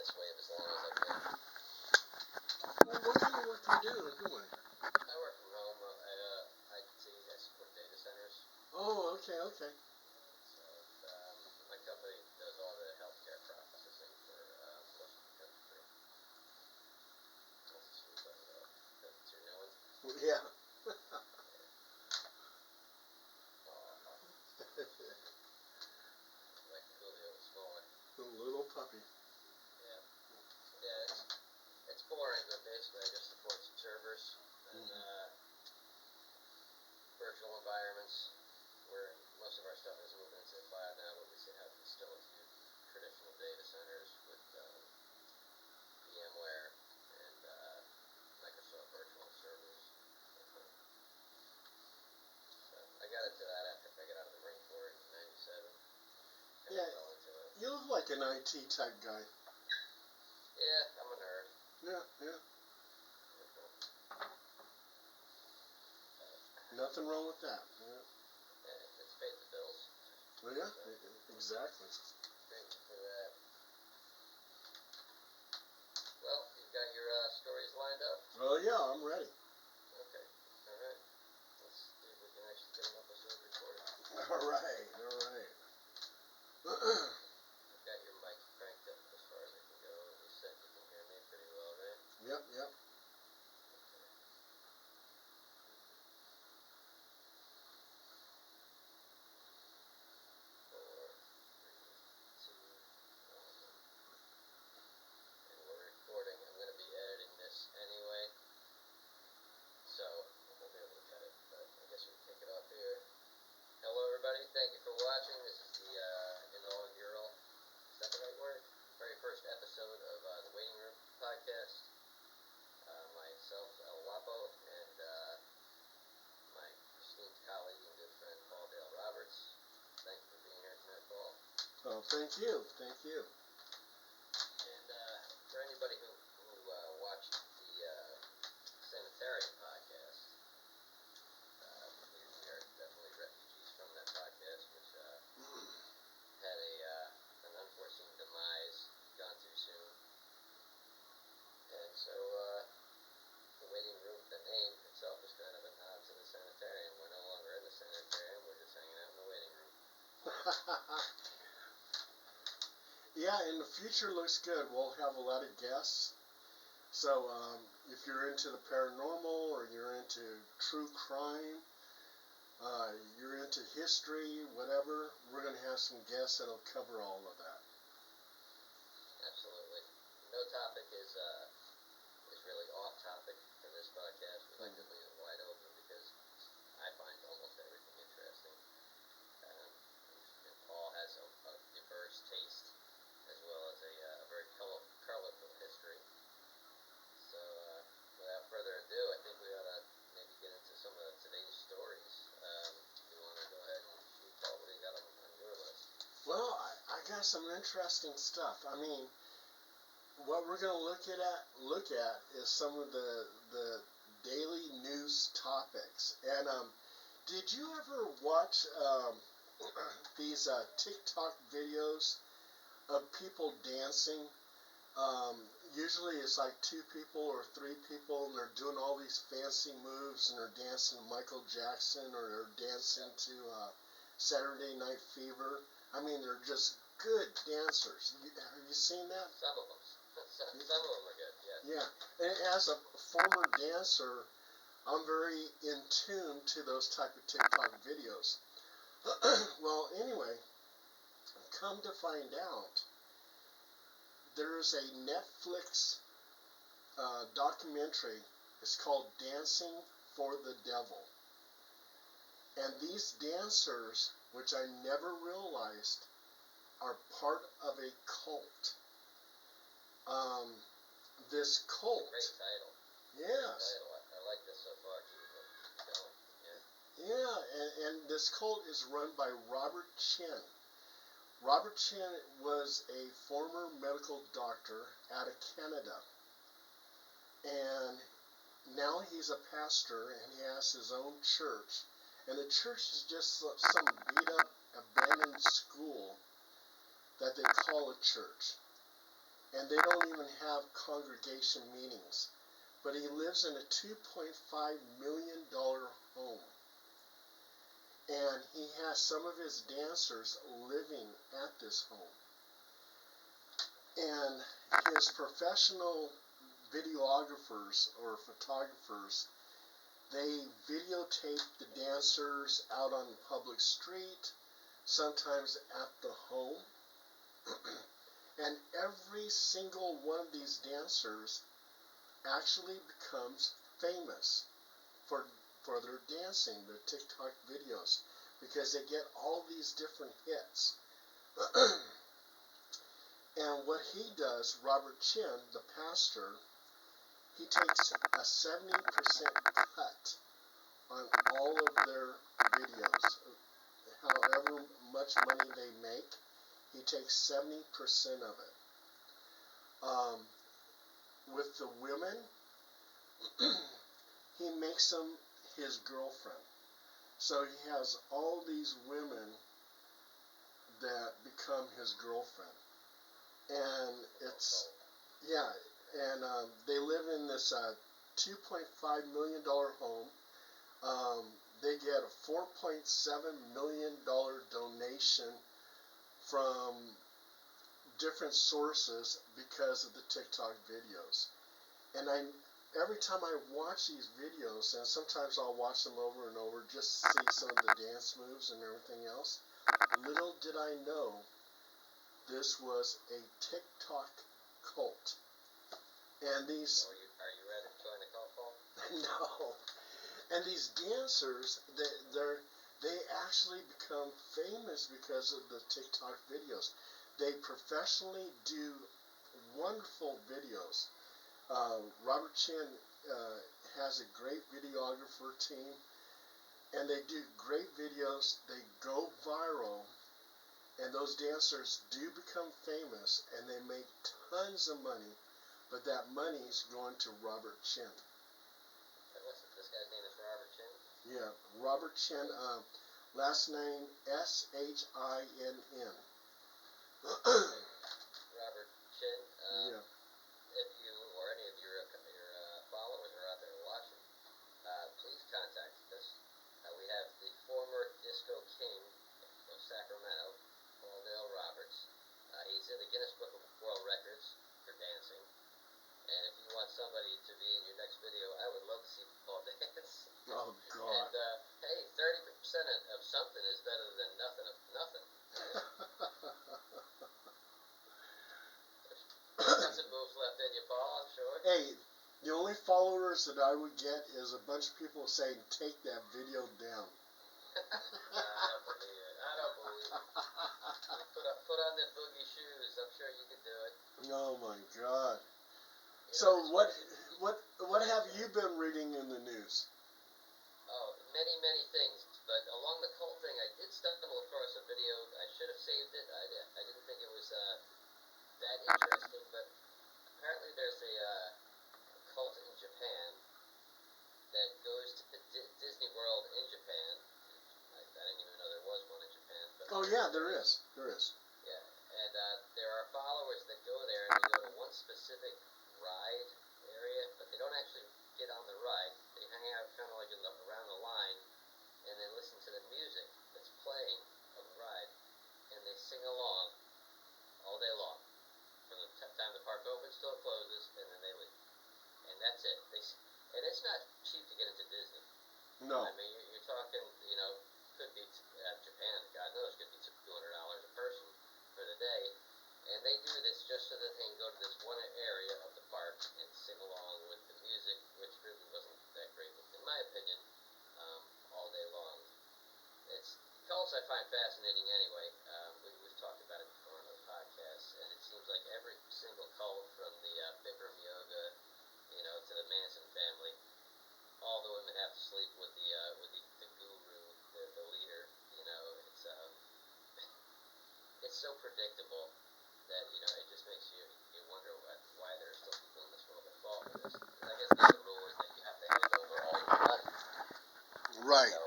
this wave as long as I can. Well, what kind of work do you do in Good One? I work from home. I support data centers. Oh, okay, okay. So my company does all the healthcare processing for most of the country. That's a sweet little that's your new one. Yeah. Like Julio was smaller. A little puppy. Yeah. Yeah, it's boring, but basically I just support some servers and virtual environments where most of our stuff is moving into the cloud now, but we have still a few traditional data centers with VMware and Microsoft virtual servers. So I got into that after I got out of the Marine Corps in '97. Yeah, Fell into it. you look like an IT type guy. Yeah, I'm a nerd. Yeah, yeah. Nothing wrong with that. Yeah. Yeah, it's paid the bills. Well, yeah, exactly. Grateful for that. Well, you've got your stories lined up? Oh, yeah, I'm ready. Okay, alright. Let's see if we can actually get an episode recorded. All right, all right. I've got your mic cranked up as far as I can go. You said you can hear me pretty well, right? Yep, yep. And we're recording. I'm going to be editing this anyway, so we'll be able to cut it, but I guess we can kick it off here. Hello everybody, thank you for watching. This is the inaugural, is that the right word? Very first episode of the Waiting Room podcast. Myself, El Wapo, and my esteemed colleague and good friend Paul Dale Roberts. Thank you for being here tonight, Paul. Oh, thank you, thank you. And for anybody who watched the Sanitarium podcast, we are definitely refugees from that podcast, which had an unforeseen demise, gone too soon. And so the waiting room, the name itself is kind of a nod to the sanitarium. We're no longer in the sanitarium, we're just hanging out in the waiting room. Yeah, and the future looks good. We'll have a lot of guests. So if you're into the paranormal or you're into true crime, you're into history, whatever, we're going to have some guests that'll cover all of that. Absolutely. No topic is really off topic for this podcast. We like to leave it wide open because I find almost everything interesting. And Paul has a diverse taste as well as a very colorful history. So without further ado, I think we ought to maybe get into some of today's stories. You want to go ahead and shoot, Paul? What do you got on your list? Well, I got some interesting stuff. I mean, what we're going to look at is some of the daily news topics. And did you ever watch these TikTok videos of people dancing? Usually it's like 2 people or 3 people, and they're doing all these fancy moves, and they're dancing Michael Jackson, or they're dancing to Saturday Night Fever. I mean, they're just good dancers. Have you seen that? Some of them. Some of them are good, yes. Yeah. And as a former dancer, I'm very in tune to those type of TikTok videos. Well, anyway, come to find out, there's a Netflix documentary. It's called Dancing for the Devil. And these dancers, which I never realized, are part of a cult. This cult. Great title. Yes. Great title. I like this so far. Keep going. Yeah, and this cult is run by Robert Chen. Robert Chen was a former medical doctor out of Canada. And now he's a pastor, and he has his own church. And the church is just some beat-up, abandoned school that they call a church. and they don't even have congregation meetings. But he lives in a $2.5 million home. And he has some of his dancers living at this home. And his professional videographers or photographers, they videotape the dancers out on the public street, sometimes at the home. And every single one of these dancers actually becomes famous for their dancing, their TikTok videos, because they get all these different hits. And what he does, Robert Chin, the pastor, he takes a 70% cut on all of their videos. However much money they make, he takes 70% of it. With the women, he makes them his girlfriend. So he has all these women that become his girlfriend. And it's, yeah, and they live in this $2.5 million home. They get a $4.7 million donation from different sources because of the TikTok videos. And every time I watch these videos, and sometimes I'll watch them over and over just to see some of the dance moves and everything else, little did I know this was a TikTok cult. And these... Are you ready to join the cult, Paul? No. And these dancers, they actually become famous because of the TikTok videos. They professionally do wonderful videos. Robert Chin has a great videographer team, and they do great videos. They go viral, and those dancers do become famous, and they make tons of money, but that money's going to Robert Chin. This guy's name is Robert Chin? Yeah, Robert Chin, last name S-H-I-N-N. Robert Chin, Yeah. if you or any of your followers are out there watching, please contact us. We have the former disco king of Sacramento, Paul Dale Roberts. He's in the Guinness Book of World Records for dancing. And if you want somebody to be in your next video, I would love to see Paul dance. Oh, God. And, hey, 30% of something is better than nothing of nothing. Got some moves left in you, Paul, I'm sure. Hey, the only followers that I would get is a bunch of people saying, take that video down. I don't believe it. I don't believe it. Put on them boogie shoes. I'm sure you can do it. Oh, my God. You So know, what have you been reading in the news? Oh, many, many things. But along the cult thing, I did stumble across a video. I should have saved it. I didn't think it was that interesting. But apparently there's a cult in Japan that goes to Disney World in Japan. I didn't even know there was one in Japan. But Oh, yeah, there is. There is. Yeah, and there are followers that go there and they go to one specific ride area, but they don't actually get on the ride. They hang out kind of like around the line, and they listen to the music that's playing on the ride, and they sing along all day long, from the time the park opens till it closes, and then they leave, and that's it. And it's not cheap to get into Disney. No. I mean, you're talking, could be Japan. God knows, could be $200 a person for the day. And they do this just so that they can go to this one area of the park and sing along with the music, which really wasn't that great, in my opinion, all day long. Cults I find fascinating anyway. We've talked about it before on other podcasts, and it seems like every single cult, from the Bikram yoga, to the Manson family, all the women have to sleep with the guru, the leader. It's so predictable that it just makes you wonder why there are still people in this world that fall for this. Because I guess the rule is that you have to hand over all your money. Right. So